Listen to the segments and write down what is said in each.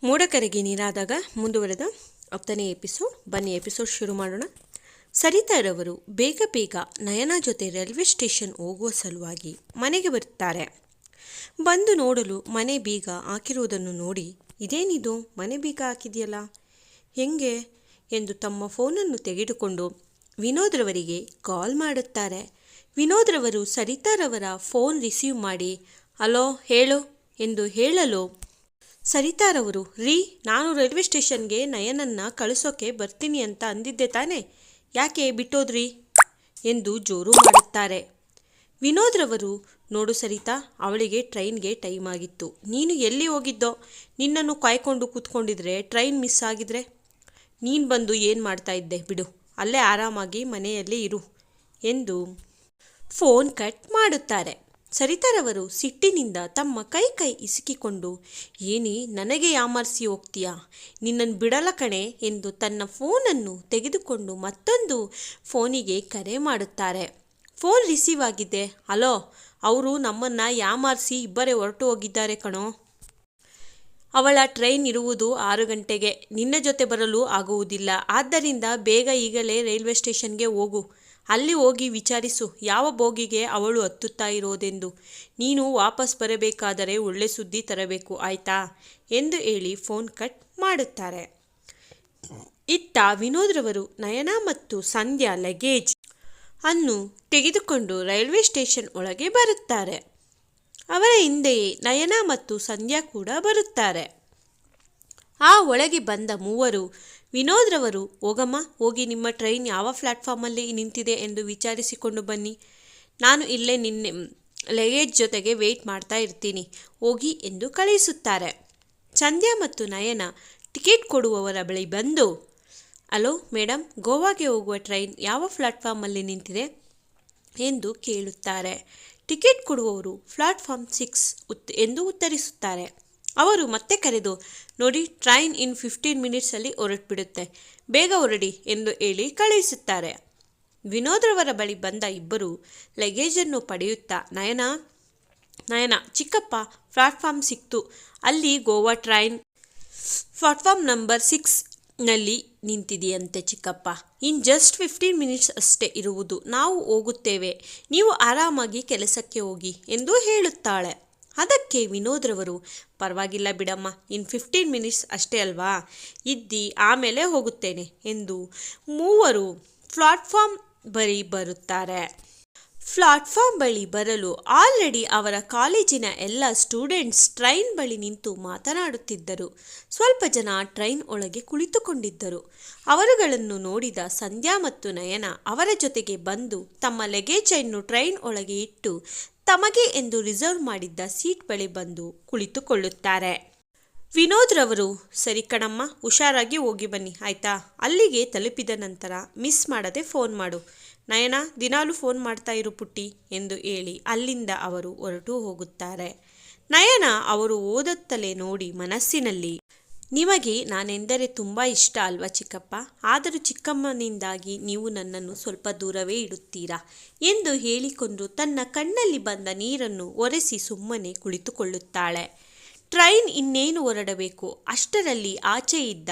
ಮೋಡಕರೆಗೆ ನೀರಾದಾಗ ಮುಂದುವರೆದ 10ನೇ ಎಪಿಸೋಡ್. ಬನ್ನಿ ಎಪಿಸೋಡ್ ಶುರು ಮಾಡೋಣ. ಸರಿತಾರವರು ಬೇಗ ಬೇಗ ನಯನಾ ಜೊತೆ ರೈಲ್ವೆ ಸ್ಟೇಷನ್ ಹೋಗುವ ಸಲುವಾಗಿ ಮನೆಗೆ ಬರುತ್ತಾರೆ. ಬಂದು ನೋಡಲು ಮನೆ ಬೀಗ ಹಾಕಿರುವುದನ್ನು ನೋಡಿ, ಇದೇನಿದು ಮನೆ ಬೀಗ ಹಾಕಿದೆಯಲ್ಲ, ಹೆಂಗೆ ಎಂದು ತಮ್ಮ ಫೋನನ್ನು ತೆಗೆದುಕೊಂಡು ವಿನೋದ್ರವರಿಗೆ ಕಾಲ್ ಮಾಡುತ್ತಾರೆ. ವಿನೋದ್ರವರು ಸರಿತಾರವರ ಫೋನ್ ರಿಸೀವ್ ಮಾಡಿ ಹಲೋ ಹೇಳು ಎಂದು ಹೇಳಲು, ಸರಿತಾರವರು ನಾನು ರೈಲ್ವೆ ಸ್ಟೇಷನ್ಗೆ ನಯನನ್ನ ಕಳಿಸೋಕೆ ಬರ್ತೀನಿ ಅಂತ ಅಂದಿದ್ದೆ ತಾನೆ, ಯಾಕೆ ಬಿಟ್ಟೋದ್ರಿ ಎಂದು ಜೋರು ಮಾಡುತ್ತಾರೆ. ವಿನೋದ್ರವರು, ನೋಡು ಸರಿತಾ, ಅವಳಿಗೆ ಟ್ರೈನ್ಗೆ ಟೈಮ್ ಆಗಿತ್ತು, ನೀನು ಎಲ್ಲಿ ಹೋಗಿದ್ದೋ, ನಿನ್ನನ್ನು ಕಾಯ್ಕೊಂಡು ಕೂತ್ಕೊಂಡಿದ್ರೆ ಟ್ರೈನ್ ಮಿಸ್ ಆಗಿದ್ರೆ ನೀನು ಬಂದು ಏನು ಮಾಡ್ತಾ ಇದ್ದೆ, ಬಿಡು, ಅಲ್ಲೇ ಆರಾಮಾಗಿ ಮನೆಯಲ್ಲೇ ಇರು ಎಂದು ಫೋನ್ ಕಟ್ ಮಾಡುತ್ತಾರೆ. ಸರಿತಾರವರು ಸಿಟ್ಟಿನಿಂದ ತಮ್ಮ ಕೈ ಇಸುಕಿಕೊಂಡು, ಏನಿ ನನಗೆ ಯಾಮರ್ಸಿ ಹೋಗ್ತೀಯಾ, ನಿನ್ನನ್ನು ಬಿಡಲ ಕಣೆ ಎಂದು ತನ್ನ ಫೋನನ್ನು ತೆಗೆದುಕೊಂಡು ಮತ್ತೊಂದು ಫೋನಿಗೆ ಕರೆ ಮಾಡುತ್ತಾರೆ. ಫೋನ್ ರಿಸೀವ್ ಆಗಿದೆ. ಹಲೋ, ಅವರು ನಮ್ಮನ್ನು ಯಾಮಾರಿಸಿ ಇಬ್ಬರೇ ಹೊರಟು ಹೋಗಿದ್ದಾರೆ ಕಣೋ. ಅವಳ ಟ್ರೈನ್ ಇರುವುದು 6 ಗಂಟೆಗೆ, ನಿನ್ನ ಜೊತೆ ಬರಲು ಆಗುವುದಿಲ್ಲ. ಆದ್ದರಿಂದ ಬೇಗ ಈಗಲೇ ರೈಲ್ವೆ ಸ್ಟೇಷನ್ಗೆ ಹೋಗು. ಅಲ್ಲಿ ಹೋಗಿ ವಿಚಾರಿಸು ಯಾವ ಬೋಗಿಗೆ ಅವಳು ಹತ್ತುತ್ತಾ ಇರೋದೆಂದು. ನೀನು ವಾಪಸ್ ಬರಬೇಕಾದರೆ ಒಳ್ಳೆ ಸುದ್ದಿ ತರಬೇಕು, ಆಯ್ತಾ ಎಂದು ಹೇಳಿ ಫೋನ್ ಕಟ್ ಮಾಡುತ್ತಾರೆ. ಇತ್ತ ವಿನೋದ್ರವರು ನಯನಾ ಮತ್ತು ಸಂಧ್ಯಾ ಲಗೇಜ್ ಅನ್ನು ತೆಗೆದುಕೊಂಡು ರೈಲ್ವೆ ಸ್ಟೇಷನ್ ಒಳಗೆ ಬರುತ್ತಾರೆ. ಅವರ ಹಿಂದೆಯೇ ನಯನಾ ಮತ್ತು ಸಂಧ್ಯಾ ಕೂಡ ಬರುತ್ತಾರೆ. ಆ ಒಳಗೆ ಬಂದ ಮೂವರು ವಿನೋದ್ರವರು, ಹೋಗಮ್ಮ, ಹೋಗಿ ನಿಮ್ಮ ಟ್ರೈನ್ ಯಾವ ಪ್ಲ್ಯಾಟ್ಫಾರ್ಮಲ್ಲಿ ನಿಂತಿದೆ ಎಂದು ವಿಚಾರಿಸಿಕೊಂಡು ಬನ್ನಿ, ನಾನು ಇಲ್ಲೇ ನಿನ್ನೆ ಲಗೇಜ್ ಜೊತೆಗೆ ವೆಯ್ಟ್ ಮಾಡ್ತಾ ಇರ್ತೀನಿ, ಹೋಗಿ ಎಂದು ಕಳಿಸುತ್ತಾರೆ. ಸಂಧ್ಯಾ ಮತ್ತು ನಯನ ಟಿಕೆಟ್ ಕೊಡುವವರ ಬಳಿ ಬಂದು, ಹಲೋ ಮೇಡಮ್, ಗೋವಾಗೆ ಹೋಗುವ ಟ್ರೈನ್ ಯಾವ ಪ್ಲ್ಯಾಟ್ಫಾರ್ಮಲ್ಲಿ ನಿಂತಿದೆ ಎಂದು ಕೇಳುತ್ತಾರೆ. ಟಿಕೆಟ್ ಕೊಡುವವರು ಪ್ಲ್ಯಾಟ್ಫಾರ್ಮ್ 6 ಎಂದು ಉತ್ತರಿಸುತ್ತಾರೆ. ಅವರು ಮತ್ತೆ ಕರೆದು, ನೋಡಿ, ಟ್ರೈನ್ ಇನ್ 15 ಮಿನಿಟ್ಸಲ್ಲಿ ಹೊರಟುಬಿಡುತ್ತೆ, ಬೇಗ ಹೊರಡಿ ಎಂದು ಹೇಳಿ ಕಳುಹಿಸುತ್ತಾರೆ. ವಿನೋದ್ರವರ ಬಳಿ ಬಂದ ಇಬ್ಬರು ಲಗೇಜನ್ನು ಪಡೆಯುತ್ತಾ, ನಯನ ಚಿಕ್ಕಪ್ಪ, ಪ್ಲ್ಯಾಟ್ಫಾರ್ಮ್ ಸಿಕ್ತು, ಅಲ್ಲಿ ಗೋವಾ ಟ್ರೈನ್ ಪ್ಲ್ಯಾಟ್ಫಾರ್ಮ್ ನಂಬರ್ 6ನಲ್ಲಿ ನಿಂತಿದೆಯಂತೆ ಚಿಕ್ಕಪ್ಪ, ಇನ್ ಜಸ್ಟ್ 15 ಮಿನಿಟ್ಸ್ ಅಷ್ಟೇ ಇರುವುದು, ನಾವು ಹೋಗುತ್ತೇವೆ, ನೀವು ಆರಾಮಾಗಿ ಕೆಲಸಕ್ಕೆ ಹೋಗಿ ಎಂದು ಹೇಳುತ್ತಾಳೆ. ಅದಕ್ಕೆ ವಿನೋದ್ರವರು, ಪರವಾಗಿಲ್ಲ ಬಿಡಮ್ಮ, ಇನ್ 15 ಮಿನಿಟ್ಸ್ ಅಷ್ಟೇ ಅಲ್ವಾ, ಇದ್ದಿ ಆಮೇಲೆ ಹೋಗುತ್ತೇನೆ ಎಂದು ಮೂವರು ಪ್ಲ್ಯಾಟ್ಫಾರ್ಮ್ ಬಳಿ ಬರುತ್ತಾರೆ. ಪ್ಲ್ಯಾಟ್ಫಾರ್ಮ್ ಬಳಿ ಬರಲು ಆಲ್ರೆಡಿ ಅವರ ಕಾಲೇಜಿನ ಎಲ್ಲ ಸ್ಟೂಡೆಂಟ್ಸ್ ಟ್ರೈನ್ ಬಳಿ ನಿಂತು ಮಾತನಾಡುತ್ತಿದ್ದರು. ಸ್ವಲ್ಪ ಜನ ಟ್ರೈನ್ ಒಳಗೆ ಕುಳಿತುಕೊಂಡಿದ್ದರು. ಅವರುಗಳನ್ನು ನೋಡಿದ ಸಂಧ್ಯಾ ಮತ್ತು ನಯನ ಅವರ ಜೊತೆಗೆ ಬಂದು ತಮ್ಮ ಲಗೇಜನ್ನು ಟ್ರೈನ್ ಒಳಗೆ ಇಟ್ಟು ತಮಗೆ ಎಂದು ರಿಸರ್ವ್ ಮಾಡಿದ್ದ ಸೀಟ್ ಬಳಿ ಬಂದು ಕುಳಿತುಕೊಳ್ಳುತ್ತಾರೆ. ವಿನೋದ್ರವರು, ಸರಿ ಕಣಮ್ಮ, ಹುಷಾರಾಗಿ ಹೋಗಿ ಬನ್ನಿ, ಆಯ್ತಾ, ಅಲ್ಲಿಗೆ ತಲುಪಿದ ನಂತರ ಮಿಸ್ ಮಾಡದೆ ಫೋನ್ ಮಾಡು, ನಯನ ದಿನಾಲೂ ಫೋನ್ ಮಾಡ್ತಾ ಇರು ಪುಟ್ಟಿ ಎಂದು ಹೇಳಿ ಅಲ್ಲಿಂದ ಅವರು ಹೊರಟು ಹೋಗುತ್ತಾರೆ. ನಯನ ಅವರು ಓದುತ್ತಲೇ ನೋಡಿ ಮನಸ್ಸಿನಲ್ಲಿ, ನಿಮಗೆ ನಾನೆಂದರೆ ತುಂಬ ಇಷ್ಟ ಅಲ್ವಾ ಚಿಕ್ಕಪ್ಪ, ಆದರೂ ಚಿಕ್ಕಮ್ಮನಿಂದಾಗಿ ನೀವು ನನ್ನನ್ನು ಸ್ವಲ್ಪ ದೂರವೇ ಇಡುತ್ತೀರಾ ಎಂದು ಹೇಳಿಕೊಂಡು ತನ್ನ ಕಣ್ಣಲ್ಲಿ ಬಂದ ನೀರನ್ನು ಒರೆಸಿ ಸುಮ್ಮನೆ ಕುಳಿತುಕೊಳ್ಳುತ್ತಾಳೆ. ಟ್ರೈನ್ ಇನ್ನೇನು ಹೊರಡಬೇಕು ಅಷ್ಟರಲ್ಲಿ ಆಚೆ ಇದ್ದ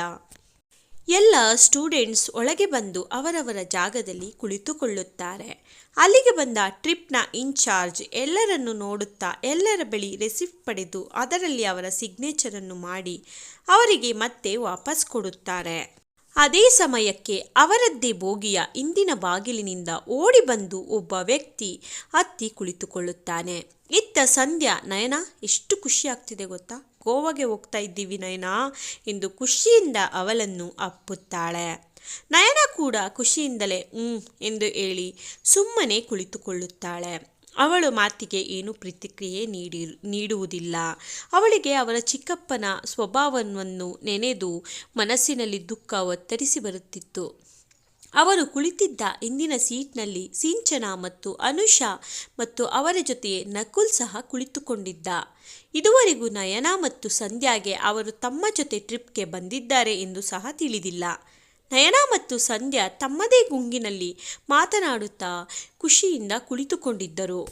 ಎಲ್ಲ ಸ್ಟೂಡೆಂಟ್ಸ್ ಒಳಗೆ ಬಂದು ಅವರವರ ಜಾಗದಲ್ಲಿ ಕುಳಿತುಕೊಳ್ಳುತ್ತಾರೆ. ಅಲ್ಲಿಗೆ ಬಂದ ಟ್ರಿಪ್ನ ಇನ್ಚಾರ್ಜ್ ಎಲ್ಲರನ್ನು ನೋಡುತ್ತಾ ಎಲ್ಲರ ಬಳಿ ರೆಸಿಪ್ಟ್ ಪಡೆದು ಅದರಲ್ಲಿ ಅವರ ಸಿಗ್ನೇಚರನ್ನು ಮಾಡಿ ಅವರಿಗೆ ಮತ್ತೆ ವಾಪಸ್ ಕೊಡುತ್ತಾರೆ. ಅದೇ ಸಮಯಕ್ಕೆ ಅವರದ್ದೇ ಬೋಗಿಯ ಹಿಂದಿನ ಬಾಗಿಲಿನಿಂದ ಓಡಿ ಬಂದು ಒಬ್ಬ ವ್ಯಕ್ತಿ ಹತ್ತಿ ಕುಳಿತುಕೊಳ್ಳುತ್ತಾನೆ. ಇತ್ತ ಸಂಧ್ಯಾ, ನಯನ ಎಷ್ಟು ಖುಷಿ ಆಗ್ತಿದೆ ಗೊತ್ತಾ, ಗೋವಾಗೆ ಹೋಗ್ತಾ ಇದ್ದೀವಿ ನಯನಾ ಎಂದು ಖುಷಿಯಿಂದ ಅವಳನ್ನು ಅಪ್ಪುತ್ತಾಳೆ. ನಯನ ಕೂಡ ಖುಷಿಯಿಂದಲೇ ಎಂದು ಹೇಳಿ ಸುಮ್ಮನೆ ಕುಳಿತುಕೊಳ್ಳುತ್ತಾಳೆ. ಅವಳು ಮಾತಿಗೆ ಏನೂ ಪ್ರತಿಕ್ರಿಯೆ ನೀಡುವುದಿಲ್ಲ. ಅವಳಿಗೆ ಅವರ ಚಿಕ್ಕಪ್ಪನ ಸ್ವಭಾವವನ್ನು ನೆನೆದು ಮನಸ್ಸಿನಲ್ಲಿ ದುಃಖ ಒತ್ತರಿಸಿ ಬರುತ್ತಿತ್ತು. ಅವರು ಕುಳಿತಿದ್ದ ಹಿಂದಿನ ಸೀಟ್ನಲ್ಲಿ ಸಿಂಚನ ಮತ್ತು ಅನುಷಾ ಮತ್ತು ಅವರ ಜೊತೆ ನಕುಲ್ ಸಹ ಕುಳಿತುಕೊಂಡಿದ್ದ. ಇದುವರೆಗೂ ನಯನಾ ಮತ್ತು ಸಂಧ್ಯಾಗೆ ಅವರು ತಮ್ಮ ಜೊತೆ ಟ್ರಿಪ್ಗೆ ಬಂದಿದ್ದಾರೆ ಎಂದು ಸಹ ತಿಳಿದಿಲ್ಲ. ನಯನಾ ಮತ್ತು ಸಂಧ್ಯಾ ತಮ್ಮದೇ ಗುಂಗಿನಲ್ಲಿ ಮಾತನಾಡುತ್ತಾ ಖುಷಿಯಿಂದ ಕುಳಿತುಕೊಂಡಿದ್ದರು.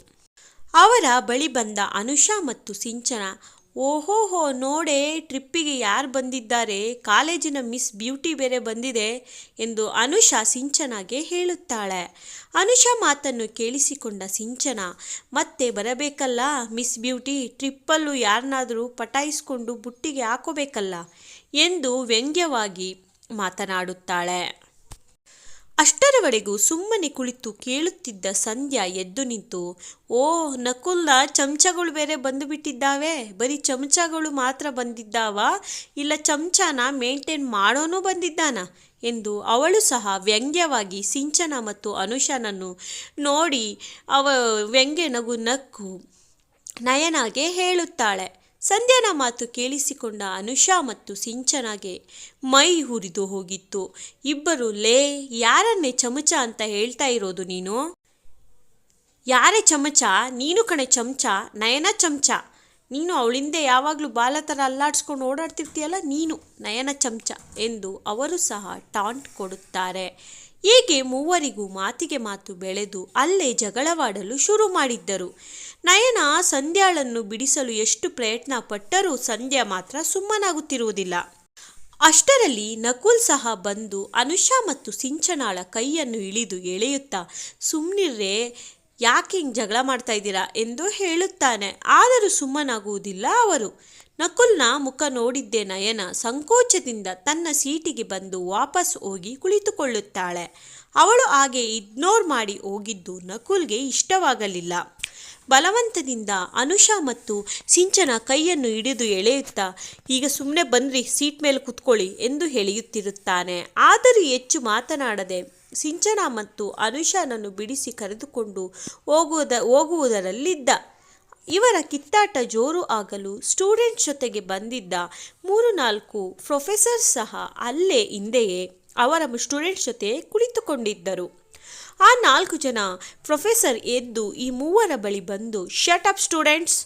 ಅವರ ಬಳಿ ಬಂದ ಅನುಷಾ ಮತ್ತು ಸಿಂಚನ ಓಹೋಹೋ ನೋಡೆ ಟ್ರಿಪ್ಪಿಗೆ ಯಾರು ಬಂದಿದ್ದಾರೆ, ಕಾಲೇಜಿನ ಮಿಸ್ ಬ್ಯೂಟಿ ಬೇರೆ ಬಂದಿದೆ ಎಂದು ಅನುಷಾ ಸಿಂಚನಾಗೆ ಹೇಳುತ್ತಾಳೆ. ಅನುಷಾ ಮಾತನ್ನು ಕೇಳಿಸಿಕೊಂಡ ಸಿಂಚನ, ಮತ್ತೆ ಬರಬೇಕಲ್ಲ ಮಿಸ್ ಬ್ಯೂಟಿ, ಟ್ರಿಪ್ಪಲ್ಲೂ ಯಾರನ್ನಾದರೂ ಪಟಾಯಿಸ್ಕೊಂಡು ಬುಟ್ಟಿಗೆ ಹಾಕೋಬೇಕಲ್ಲ ಎಂದು ವ್ಯಂಗ್ಯವಾಗಿ ಮಾತನಾಡುತ್ತಾಳೆ. ಅಷ್ಟರವರೆಗೂ ಸುಮ್ಮನೆ ಕುಳಿತು ಕೇಳುತ್ತಿದ್ದ ಸಂಧ್ಯಾ ಎದ್ದು ನಿಂತು, ಓ ನಕುಲ್ನ ಚಮಚಗಳು ಬೇರೆ ಬಂದು ಬಿಟ್ಟಿದ್ದಾವೆ, ಬರೀ ಚಮಚಗಳು ಮಾತ್ರ ಬಂದಿದ್ದಾವ, ಇಲ್ಲ ಚಮಚನ ಮೇಂಟೈನ್ ಮಾಡೋನು ಬಂದಿದ್ದಾನ ಎಂದು ಅವಳು ಸಹ ವ್ಯಂಗ್ಯವಾಗಿ ಸಿಂಚನ ಮತ್ತು ಅನುಷಾನನ್ನು ನೋಡಿ ವ್ಯಂಗ್ಯ ನಕ್ಕು ನಯನಾಗೆ ಹೇಳುತ್ತಾಳೆ. ಸಂಧ್ಯಾನ ಮಾತು ಕೇಳಿಸಿಕೊಂಡ ಅನುಷಾ ಮತ್ತು ಸಿಂಚನಾಗೆ ಮೈ ಹುರಿದು ಹೋಗಿತ್ತು. ಇಬ್ಬರು, ಲೇ ಯಾರನ್ನೇ ಚಮಚ ಅಂತ ಹೇಳ್ತಾ ಇರೋದು ನೀನು? ಯಾರೇ ಚಮಚ? ನೀನು ಕಣೆ ಚಮಚ, ನಯನ ಚಮಚ. ನೀನು ಅವಳಿಂದೆ ಯಾವಾಗಲೂ ಬಾಲ ಥರ ಅಲ್ಲಾಡಿಸ್ಕೊಂಡು ಓಡಾಡ್ತಿರ್ತೀಯಲ್ಲ, ನೀನು ನಯನ ಚಮಚ ಎಂದು ಅವರು ಸಹ ಟಾಂಟ್ ಕೊಡುತ್ತಾರೆ. ಹೀಗೆ ಮೂವರಿಗೂ ಮಾತಿಗೆ ಮಾತು ಬೆಳೆದು ಅಲ್ಲೇ ಜಗಳವಾಡಲು ಶುರು ಮಾಡಿದ್ದರು. ನಯನ ಸಂಧ್ಯಾಳನ್ನು ಬಿಡಿಸಲು ಎಷ್ಟು ಪ್ರಯತ್ನ ಪಟ್ಟರೂ ಸಂಧ್ಯಾ ಮಾತ್ರ ಸುಮ್ಮನಾಗುತ್ತಿರುವುದಿಲ್ಲ. ಅಷ್ಟರಲ್ಲಿ ನಕುಲ್ ಸಹ ಬಂದು ಅನುಷಾ ಮತ್ತು ಸಿಂಚನಾಳ ಕೈಯನ್ನು ಹಿಡಿದು ಎಳೆಯುತ್ತಾ, ಸುಮ್ಮನಿರ್ರೆ, ಯಾಕೆ ಹಿಂಗೆ ಜಗಳ ಮಾಡ್ತಾ ಇದ್ದೀರಾ ಎಂದು ಹೇಳುತ್ತಾನೆ. ಆದರೂ ಸುಮ್ಮನಾಗುವುದಿಲ್ಲ ಅವರು. ನಕುಲ್ನ ಮುಖ ನೋಡಿದ್ದೇ ನಯನ ಸಂಕೋಚದಿಂದ ತನ್ನ ಸೀಟಿಗೆ ಬಂದು ವಾಪಸ್ ಹೋಗಿ ಕುಳಿತುಕೊಳ್ಳುತ್ತಾಳೆ. ಅವಳು ಹಾಗೆ ಇಗ್ನೋರ್ ಮಾಡಿ ಹೋಗಿದ್ದು ನಕುಲ್ಗೆ ಇಷ್ಟವಾಗಲಿಲ್ಲ. ಬಲವಂತದಿಂದ ಅನುಷಾ ಮತ್ತು ಸಿಂಚನ ಕೈಯನ್ನು ಹಿಡಿದು ಎಳೆಯುತ್ತಾ, ಈಗ ಸುಮ್ಮನೆ ಬಂದ್ರಿ, ಸೀಟ್ ಮೇಲೆ ಕೂತ್ಕೊಳ್ಳಿ ಎಂದು ಎಳೆಯುತ್ತಿರುತ್ತಾನೆ. ಆದರೂ ಹೆಚ್ಚು ಮಾತನಾಡದೆ ಸಿಂಚನ ಮತ್ತು ಅನುಷಾನನ್ನು ಬಿಡಿಸಿ ಕರೆದುಕೊಂಡು ಹೋಗುವುದರಲ್ಲಿದ್ದ. ಇವರ ಕಿತ್ತಾಟ ಜೋರು ಆಗಲು ಸ್ಟೂಡೆಂಟ್ಸ್ ಜೊತೆಗೆ ಬಂದಿದ್ದ 3-4 ಪ್ರೊಫೆಸರ್ ಸಹ ಅಲ್ಲೇ ಹಿಂದೆಯೇ ಅವರ ಸ್ಟೂಡೆಂಟ್ಸ್ ಜೊತೆ ಕುಳಿತುಕೊಂಡಿದ್ದರು. ಆ 4 ಜನ ಪ್ರೊಫೆಸರ್ ಎದ್ದು ಈ ಮೂವರ ಬಳಿ ಬಂದು, ಶಟ್ ಅಪ್ ಸ್ಟೂಡೆಂಟ್ಸ್,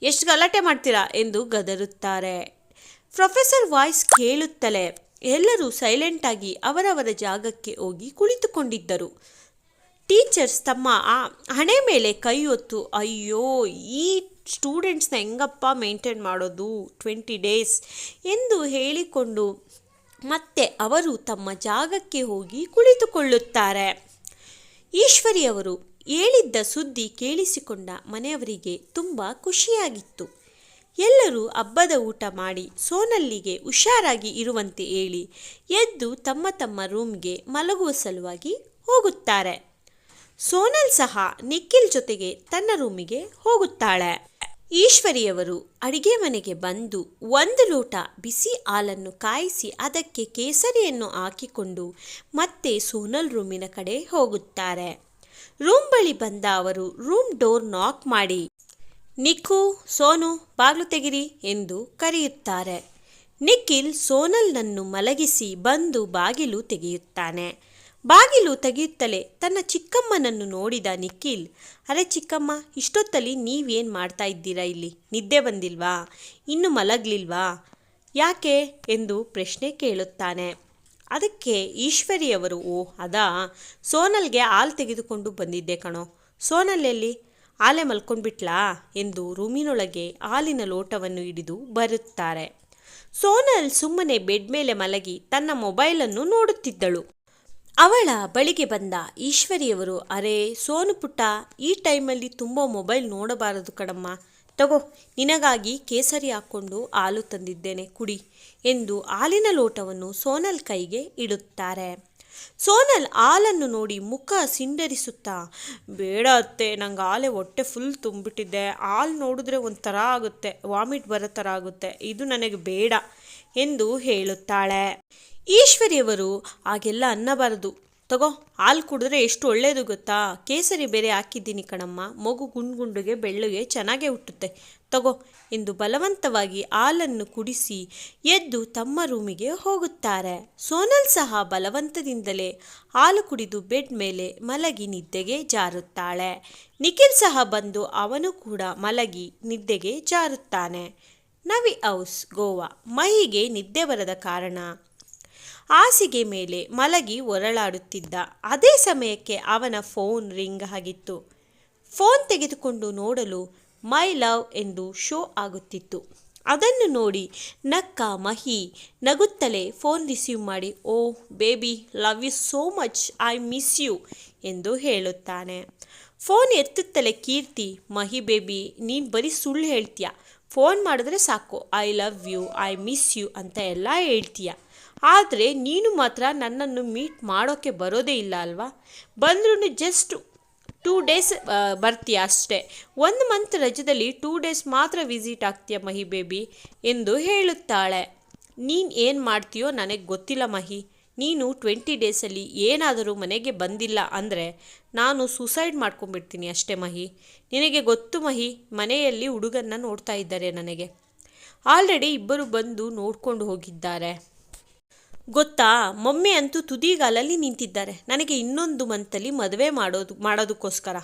ಎಷ್ಟು ಗಲಾಟೆ ಮಾಡ್ತೀರಾ ಎಂದು ಗದರುತ್ತಾರೆ. ಪ್ರೊಫೆಸರ್ ವಾಯ್ಸ್ ಕೇಳುತ್ತಲೇ ಎಲ್ಲರೂ ಸೈಲೆಂಟಾಗಿ ಅವರವರ ಜಾಗಕ್ಕೆ ಹೋಗಿ ಕುಳಿತುಕೊಂಡಿದ್ದರು. ಟೀಚರ್ಸ್ ತಮ್ಮ ಹಣೆ ಮೇಲೆ ಕೈ ಹೊತ್ತು, ಅಯ್ಯೋ ಈ ಸ್ಟೂಡೆಂಟ್ಸ್ನ ಹೆಂಗಪ್ಪ ಮೇಂಟೈನ್ ಮಾಡೋದು 20 ಡೇಸ್ ಎಂದು ಹೇಳಿಕೊಂಡು ಮತ್ತೆ ಅವರು ತಮ್ಮ ಜಾಗಕ್ಕೆ ಹೋಗಿ ಕುಳಿತುಕೊಳ್ಳುತ್ತಾರೆ. ಈಶ್ವರಿಯವರು ಹೇಳಿದ್ದ ಸುದ್ದಿ ಕೇಳಿಸಿಕೊಂಡ ಮನೆಯವರಿಗೆ ತುಂಬ ಖುಷಿಯಾಗಿತ್ತು. ಎಲ್ಲರೂ ಹಬ್ಬದ ಊಟ ಮಾಡಿ ಸೋನಲ್ಲಿಗೆ ಹುಷಾರಾಗಿ ಇರುವಂತೆ ಹೇಳಿ ಎದ್ದು ತಮ್ಮ ತಮ್ಮ ರೂಮ್ಗೆ ಮಲಗುವ ಸಲುವಾಗಿ ಹೋಗುತ್ತಾರೆ. ಸೋನಲ್ ಸಹ ನಿಖಿಲ್ ಜೊತೆಗೆ ತನ್ನ ರೂಮಿಗೆ ಹೋಗುತ್ತಾಳೆ. ಈಶ್ವರಿಯವರು ಅಡಿಗೆ ಮನೆಗೆ ಬಂದು 1 ಲೋಟ ಬಿಸಿ ಹಾಲನ್ನು ಕಾಯಿಸಿ ಅದಕ್ಕೆ ಕೇಸರಿಯನ್ನು ಹಾಕಿಕೊಂಡು ಮತ್ತೆ ಸೋನಲ್ ರೂಮಿನ ಕಡೆ ಹೋಗುತ್ತಾರೆ. ರೂಮ್ ಬಳಿ ಬಂದ ಅವರು ರೂಮ್ ಡೋರ್ ನಾಕ್ ಮಾಡಿ, ನಿಖು, ಸೋನು, ಬಾಗಿಲು ತೆಗಿರಿ ಎಂದು ಕರೆಯುತ್ತಾರೆ. ನಿಖಿಲ್ ಸೋನಲ್ನನ್ನು ಮಲಗಿಸಿ ಬಂದು ಬಾಗಿಲು ತೆಗೆಯುತ್ತಾನೆ. ಬಾಗಿಲು ತೆಗೆಯುತ್ತಲೇ ತನ್ನ ಚಿಕ್ಕಮ್ಮನನ್ನು ನೋಡಿದ ನಿಖಿಲ್, ಅರೆ ಚಿಕ್ಕಮ್ಮ, ಇಷ್ಟೊತ್ತಲ್ಲಿ ನೀವೇನು ಮಾಡ್ತಾ ಇದ್ದೀರಾ ಇಲ್ಲಿ? ನಿದ್ದೆ ಬಂದಿಲ್ವಾ? ಇನ್ನೂ ಮಲಗಲಿಲ್ವಾ? ಯಾಕೆ ಎಂದು ಪ್ರಶ್ನೆ ಕೇಳುತ್ತಾನೆ. ಅದಕ್ಕೆ ಈಶ್ವರಿಯವರು, ಓ ಅದಾ, ಸೋನಲ್ಗೆ ಹಾಲು ತೆಗೆದುಕೊಂಡು ಬಂದಿದ್ದೆ ಕಣೋ. ಸೋನಲ್ ಎಲ್ಲಿ? ಆಲೆ ಮಲ್ಕೊಂಡ್ಬಿಟ್ಲಾ ಎಂದು ರೂಮಿನೊಳಗೆ ಹಾಲಿನ ಲೋಟವನ್ನು ಹಿಡಿದು ಬರುತ್ತಾರೆ. ಸೋನಲ್ ಸುಮ್ಮನೆ ಬೆಡ್ ಮೇಲೆ ಮಲಗಿ ತನ್ನ ಮೊಬೈಲನ್ನು ನೋಡುತ್ತಿದ್ದಳು. ಅವಳ ಬಳಿಗೆ ಬಂದ ಈಶ್ವರಿಯವರು, ಅರೆ ಸೋನು ಪುಟ್ಟ, ಈ ಟೈಮಲ್ಲಿ ತುಂಬ ಮೊಬೈಲ್ ನೋಡಬಾರದು ಕಣಮ್ಮ, ತಗೋ ನಿನಗಾಗಿ ಕೇಸರಿ ಹಾಕ್ಕೊಂಡು ಹಾಲು ತಂದಿದ್ದೇನೆ, ಕುಡಿ ಎಂದು ಹಾಲಿನ ಲೋಟವನ್ನು ಸೋನಲ್ ಕೈಗೆ ಇಡುತ್ತಾರೆ. ಸೋನಲ್ ಹಾಲನ್ನು ನೋಡಿ ಮುಖ ಸಿಂಡರಿಸುತ್ತಾ, ಬೇಡ ಅತ್ತೆ, ನಂಗೆ ಹಾಲೆ ಹೊಟ್ಟೆ ಫುಲ್ ತುಂಬಿಟ್ಟಿದ್ದೆ, ಹಾಲು ನೋಡಿದ್ರೆ ಒಂಥರ ಆಗುತ್ತೆ, ವಾಮಿಟ್ ಬರೋ ಥರ ಆಗುತ್ತೆ, ಇದು ನನಗೆ ಬೇಡ ಎಂದು ಹೇಳುತ್ತಾಳೆ. ಈಶ್ವರಿಯವರು, ಹಾಗೆಲ್ಲ ಅನ್ನಬಾರದು, ತಗೋ ಹಾಲು ಕುಡಿದ್ರೆ ಎಷ್ಟು ಒಳ್ಳೆಯದು ಗೊತ್ತಾ, ಕೇಸರಿ ಬೇರೆ ಹಾಕಿದ್ದೀನಿ ಕಣಮ್ಮ, ಮಗು ಗುಂಡುಗೆ ಬೆಳ್ಳಗೆ ಚೆನ್ನಾಗೇ ಹುಟ್ಟುತ್ತೆ, ತಗೋ ಎಂದು ಬಲವಂತವಾಗಿ ಹಾಲನ್ನು ಕುಡಿಸಿ ಎದ್ದು ತಮ್ಮ ರೂಮಿಗೆ ಹೋಗುತ್ತಾರೆ. ಸೋನಲ್ ಸಹ ಬಲವಂತದಿಂದಲೇ ಹಾಲು ಕುಡಿದು ಬೆಡ್ ಮೇಲೆ ಮಲಗಿ ನಿದ್ದೆಗೆ ಜಾರುತ್ತಾಳೆ. ನಿಖಿಲ್ ಸಹ ಬಂದು ಅವನು ಕೂಡ ಮಲಗಿ ನಿದ್ದೆಗೆ ಜಾರುತ್ತಾನೆ. ನವಿ ಹೌಸ್, ಗೋವಾ. ಮಹಿಗೆ ನಿದ್ದೆ ಬರದ ಕಾರಣ ಹಾಸಿಗೆ ಮೇಲೆ ಮಲಗಿ ಹೊರಳಾಡುತ್ತಿದ್ದ. ಅದೇ ಸಮಯಕ್ಕೆ ಅವನ ಫೋನ್ ರಿಂಗ್ ಆಗಿತ್ತು. ಫೋನ್ ತೆಗೆದುಕೊಂಡು ನೋಡಲು ಮೈ ಲವ್ ಎಂದು ಶೋ ಆಗುತ್ತಿತ್ತು. ಅದನ್ನು ನೋಡಿ ನಕ್ಕ ಮಹಿ ನಗುತ್ತಲೇ ಫೋನ್ ರಿಸೀವ್ ಮಾಡಿ, oh baby, love you so much, I miss you ಎಂದು ಹೇಳುತ್ತಾನೆ. ಫೋನ್ ಎತ್ತುತ್ತಲೇ ಕೀರ್ತಿ, ಮಹಿ ಬೇಬಿ, ನೀನು ಬರೀ ಸುಳ್ಳು ಹೇಳ್ತೀಯ. ಫೋನ್ ಮಾಡಿದ್ರೆ ಸಾಕು I love you, I miss you ಅಂತ ಎಲ್ಲ ಹೇಳ್ತೀಯ. ಆದರೆ ನೀನು ಮಾತ್ರ ನನ್ನನ್ನು ಮೀಟ್ ಮಾಡೋಕ್ಕೆ ಬರೋದೇ ಇಲ್ಲ ಅಲ್ವಾ? ಬಂದ್ರೂ ಜಸ್ಟ್ 2 days ಬರ್ತೀಯ ಅಷ್ಟೇ. 1 month ರಜದಲ್ಲಿ 2 days ಮಾತ್ರ ವಿಸಿಟ್ ಆಗ್ತೀಯ ಮಹಿ ಬೇಬಿ ಎಂದು ಹೇಳುತ್ತಾಳೆ. ನೀನು ಏನು ಮಾಡ್ತೀಯೋ ನನಗೆ ಗೊತ್ತಿಲ್ಲ ಮಹಿ. ನೀನು 20 daysಲ್ಲಿ ಏನಾದರೂ ಮನೆಗೆ ಬಂದಿಲ್ಲ ಅಂದರೆ ನಾನು ಸೂಸೈಡ್ ಮಾಡ್ಕೊಂಡ್ಬಿಡ್ತೀನಿ ಅಷ್ಟೇ ಮಹಿ. ನಿನಗೆ ಗೊತ್ತು ಮಹಿ, ಮನೆಯಲ್ಲಿ ಹುಡುಗನ್ನ ನೋಡ್ತಾ ಇದ್ದಾರೆ ನನಗೆ. ಆಲ್ರೆಡಿ ಇಬ್ಬರು ಬಂದು ನೋಡ್ಕೊಂಡು ಹೋಗಿದ್ದಾರೆ. ಗೊತ್ತಾ, ಮಮ್ಮಿ ಅಂತೂ ತುದಿಗಾಲಲ್ಲಿ ನಿಂತಿದ್ದಾರೆ ನನಗೆ ಇನ್ನೊಂದು ಮಂತಲ್ಲಿ ಮದುವೆ ಮಾಡೋದಕ್ಕೋಸ್ಕರ.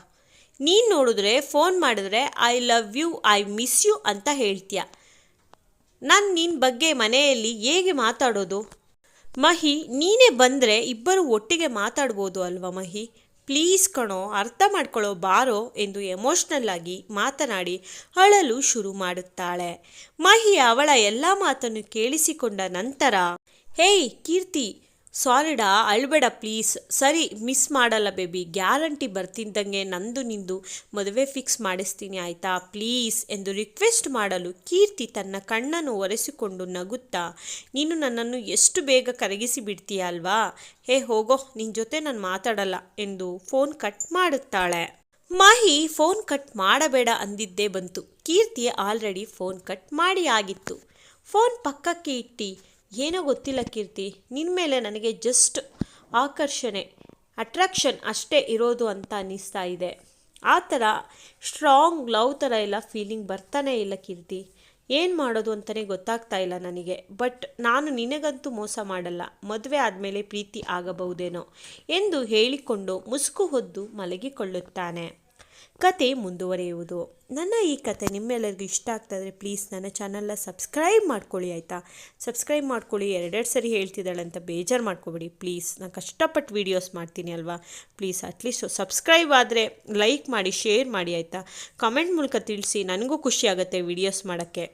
ನೀನು ನೋಡಿದ್ರೆ ಫೋನ್ ಮಾಡಿದ್ರೆ I love you, I miss you ಅಂತ ಹೇಳ್ತೀಯ. ನಾನು ನಿನ್ನ ಬಗ್ಗೆ ಮನೆಯಲ್ಲಿ ಹೇಗೆ ಮಾತಾಡೋದು? ಮಹಿ, ನೀನೇ ಬಂದರೆ ಇಬ್ಬರು ಒಟ್ಟಿಗೆ ಮಾತಾಡ್ಬೋದು ಅಲ್ವಾ ಮಹಿ? ಪ್ಲೀಸ್ ಕಣೋ, ಅರ್ಥ ಮಾಡ್ಕೊಳ್ಳೋ ಬಾರೋ ಎಂದು ಎಮೋಷ್ನಲ್ ಆಗಿ ಮಾತನಾಡಿ ಅಳಲು ಶುರು ಮಾಡುತ್ತಾಳೆ. ಮಹಿ ಅವಳ ಎಲ್ಲ ಮಾತನ್ನು ಕೇಳಿಸಿಕೊಂಡ ನಂತರ, ಹೇಯ್ ಕೀರ್ತಿ, ಸಾರಿಡಾ, ಅಳ್ಬೇಡ ಪ್ಲೀಸ್. ಸರಿ, ಮಿಸ್ ಮಾಡಲ್ಲ ಬೇಬಿ, ಗ್ಯಾರಂಟಿ ಬರ್ತಿದ್ದಂಗೆ ನಂದು ನಿಂದು ಮದುವೆ ಫಿಕ್ಸ್ ಮಾಡಿಸ್ತೀನಿ ಆಯಿತಾ, ಪ್ಲೀಸ್ ಎಂದು ರಿಕ್ವೆಸ್ಟ್ ಮಾಡಲು ಕೀರ್ತಿ ತನ್ನ ಕಣ್ಣನ್ನು ಒರೆಸಿಕೊಂಡು ನಗುತ್ತಾ, ನೀನು ನನ್ನನ್ನು ಎಷ್ಟು ಬೇಗ ಕರಗಿಸಿ ಬಿಡ್ತೀಯ ಅಲ್ವಾ, ಹೇ ಹೋಗೋ, ನಿನ್ನ ಜೊತೆ ನಾನು ಮಾತಾಡಲ್ಲ ಎಂದು ಫೋನ್ ಕಟ್ ಮಾಡುತ್ತಾಳೆ. ಮಹಿ ಫೋನ್ ಕಟ್ ಮಾಡಬೇಡ ಅಂದಿದ್ದೇ ಬಂತು. ಕೀರ್ತಿ ಆಲ್ರೆಡಿ ಫೋನ್ ಕಟ್ ಮಾಡಿ ಆಗಿತ್ತು. ಫೋನ್ ಪಕ್ಕಕ್ಕೆ ಇಟ್ಟು, ಏನೋ ಗೊತ್ತಿಲ್ಲ ಕೀರ್ತಿ, ನಿನ್ನ ಮೇಲೆ ನನಗೆ ಜಸ್ಟ್ ಅಟ್ರಾಕ್ಷನ್ ಅಷ್ಟೇ ಇರೋದು ಅಂತ ಅನ್ನಿಸ್ತಾ ಇದೆ. ಆ ಥರ ಸ್ಟ್ರಾಂಗ್ ಲವ್ ಥರ ಎಲ್ಲ ಫೀಲಿಂಗ್ ಬರ್ತಾನೇ ಇಲ್ಲ ಕೀರ್ತಿ. ಏನು ಮಾಡೋದು ಅಂತಲೇ ಗೊತ್ತಾಗ್ತಾ ಇಲ್ಲ ನನಗೆ. ಬಟ್ ನಾನು ನಿನಗಂತೂ ಮೋಸ ಮಾಡಲ್ಲ, ಮದುವೆ ಆದಮೇಲೆ ಪ್ರೀತಿ ಆಗಬಹುದೇನೋ ಎಂದು ಹೇಳಿಕೊಂಡು ಮುಸುಕು ಹೊದ್ದು ಮಲಗಿಕೊಳ್ಳುತ್ತಾನೆ. ಕತೆ ಮುಂದುವರಿಯುವುದು. ನನ್ನ ಈ ಕತೆ ನಿಮ್ಮೆಲ್ಲರಿಗೂ ಇಷ್ಟ ಆಗ್ತಾಯಿದ್ರೆ ಪ್ಲೀಸ್ ನನ್ನ ಚಾನಲ್ನ ಸಬ್ಸ್ಕ್ರೈಬ್ ಮಾಡ್ಕೊಳ್ಳಿ ಆಯಿತಾ. ಸಬ್ಸ್ಕ್ರೈಬ್ ಮಾಡ್ಕೊಳ್ಳಿ. 2 ಸರಿ ಹೇಳ್ತಿದ್ದಾಳೆ ಅಂತ ಬೇಜಾರು ಮಾಡ್ಕೊಬೇಡಿ ಪ್ಲೀಸ್. ನಾನು ಕಷ್ಟಪಟ್ಟು ವೀಡಿಯೋಸ್ ಮಾಡ್ತೀನಿ ಅಲ್ವಾ, ಪ್ಲೀಸ್ ಅಟ್ಲೀಸ್ಟ್ ಸಬ್ಸ್ಕ್ರೈಬ್ ಆದರೆ ಲೈಕ್ ಮಾಡಿ, ಶೇರ್ ಮಾಡಿ ಆಯಿತಾ. ಕಮೆಂಟ್ ಮೂಲಕ ತಿಳಿಸಿ, ನನಗೂ ಖುಷಿ ಆಗುತ್ತೆ ವೀಡಿಯೋಸ್ ಮಾಡೋಕ್ಕೆ.